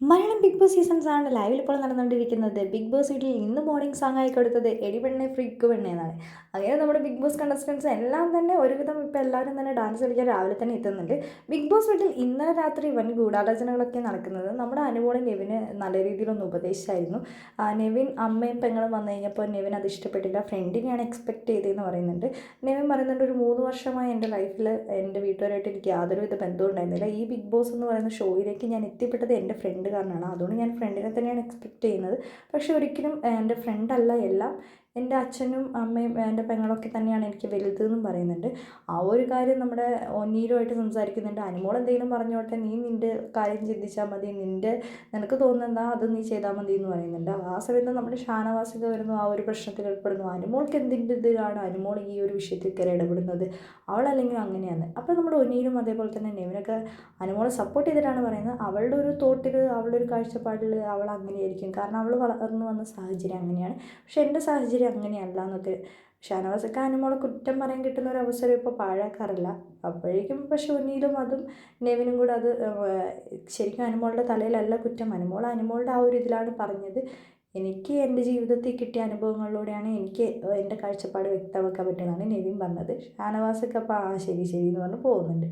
Malayalam big boss സീസൺസാണ് ലൈവിൽ ഇപ്പോൾ നടന്നുകൊണ്ടിരിക്കുന്നത്. ബിഗ് ബോസ് വീട്ടിൽ ഇന്ന് മോർണിംഗ് സോങ് ആയി കൊടുത്തത് എടി പെണ്ണെ ഫ്രീക്ക് പെണ്ണെ എന്നാണ്. അങ്ങനെ നമ്മുടെ ബിഗ് ബോസ് കണ്ടസ്റ്റൻസ് എല്ലാം തന്നെ ഒരുവിധം ഇപ്പോൾ എല്ലാവരും തന്നെ ഡാൻസ് കളിക്കാൻ രാവിലെ തന്നെ എത്തുന്നുണ്ട്. ബിഗ് ബോസ് വീട്ടിൽ ഇന്നലെ രാത്രി വൻ ഗൂഢാലോചനകളൊക്കെ നടക്കുന്നത്. നമ്മുടെ അനുമോളും നെവിന് നല്ല രീതിയിലൊന്ന് ഉപദേശിച്ചായിരുന്നു. നെവിൻ അമ്മയും പെങ്ങളും വന്നു കഴിഞ്ഞപ്പോൾ നെവിൻ അത് ഇഷ്ടപ്പെട്ടില്ല, ഫ്രണ്ടിനെയാണ് എക്സ്പെക്ട് ചെയ്തതെന്ന് പറയുന്നുണ്ട്. നെവിൻ പറയുന്നുണ്ട്, ഒരു 3 വർഷമായി എൻ്റെ ലൈഫിൽ എൻ്റെ വീട്ടുകാരായിട്ട് എനിക്ക് യാതൊരുവിധ ബന്ധവും ഉണ്ടായിരുന്നില്ല. ഈ ബിഗ് ബോസ് എന്ന് പറയുന്ന ഷോയിലേക്ക് ഞാൻ എത്തിപ്പെട്ടത് എൻ്റെ ഫ്രണ്ട് കാരണമാണ്. അതുകൊണ്ട് ഞാൻ ഫ്രണ്ടിനെ തന്നെയാണ് എക്സ്പെക്റ്റ് ചെയ്യുന്നത്. പക്ഷേ ഒരിക്കലും എൻ്റെ ഫ്രണ്ടല്ല എല്ലാം, എൻ്റെ അച്ഛനും അമ്മയും എൻ്റെ പെങ്ങളൊക്കെ തന്നെയാണ് എനിക്ക് വലുതെന്നും പറയുന്നുണ്ട്. ആ ഒരു കാര്യം നമ്മുടെ ഒന്നീരുമായിട്ട് സംസാരിക്കുന്നുണ്ട്. അനുമോൾ എന്തെങ്കിലും പറഞ്ഞോട്ടെ, നീ നിൻ്റെ കാര്യം ചിന്തിച്ചാൽ മതി, നിനക്ക് തോന്നുന്നതാ അത് നീ ചെയ്താൽ മതി എന്ന് പറയുന്നുണ്ട്. ആ സമയത്ത് നമ്മുടെ ഷാനവാസിക വരുന്നു, ആ ഒരു പ്രശ്നത്തിൽ ഏർപ്പെടുന്നു. അനുമോൾക്ക് എന്തിൻ്റെ ഇതിലാണ് അനുമോൾ ഈ ഒരു വിഷയത്തിൽ കയറി ഇടപെടുന്നത്, അവളല്ലെങ്കിൽ അങ്ങനെയാണ്. അപ്പോൾ നമ്മുടെ ഒന്നീരും അതേപോലെ തന്നെ നെവിനൊക്കെ അനുമോളെ സപ്പോർട്ട് ചെയ്തിട്ടാണ് പറയുന്നത്. അവളുടെ ഒരു തോട്ടിൽ, അവളുടെ ഒരു കാഴ്ചപ്പാടിൽ അവൾ അങ്ങനെയായിരിക്കും, കാരണം അവൾ വളർന്നു വന്ന സാഹചര്യം അങ്ങനെയാണ്. പക്ഷേ എൻ്റെ സാഹചര്യം അങ്ങനെയല്ല എന്നൊക്കെ ഷാനവാസൊക്കെ അനുമോളെ കുറ്റം പറയാൻ കിട്ടുന്ന ഒരു അവസരം ഇപ്പോൾ പാഴാക്കാറില്ല. അപ്പോഴേക്കും പക്ഷെ ഒന്നീലും അതും നെവിനും കൂടെ അത് ശരിക്കും അനുമോളുടെ തലയിലല്ല കുറ്റം. അനുമോളുടെ ആ ഒരു ഇതിലാണ് പറഞ്ഞത്. എനിക്ക് എൻ്റെ ജീവിതത്തിൽ കിട്ടിയ അനുഭവങ്ങളിലൂടെയാണ് എനിക്ക് എൻ്റെ കാഴ്ചപ്പാട് വ്യക്തമാക്കാൻ പറ്റുന്നതാണ് നെവിൻ പറഞ്ഞത്. ഷാനവാസൊക്കെ അപ്പോൾ ആ ശരി ശരി എന്ന് പറഞ്ഞ് പോകുന്നുണ്ട്.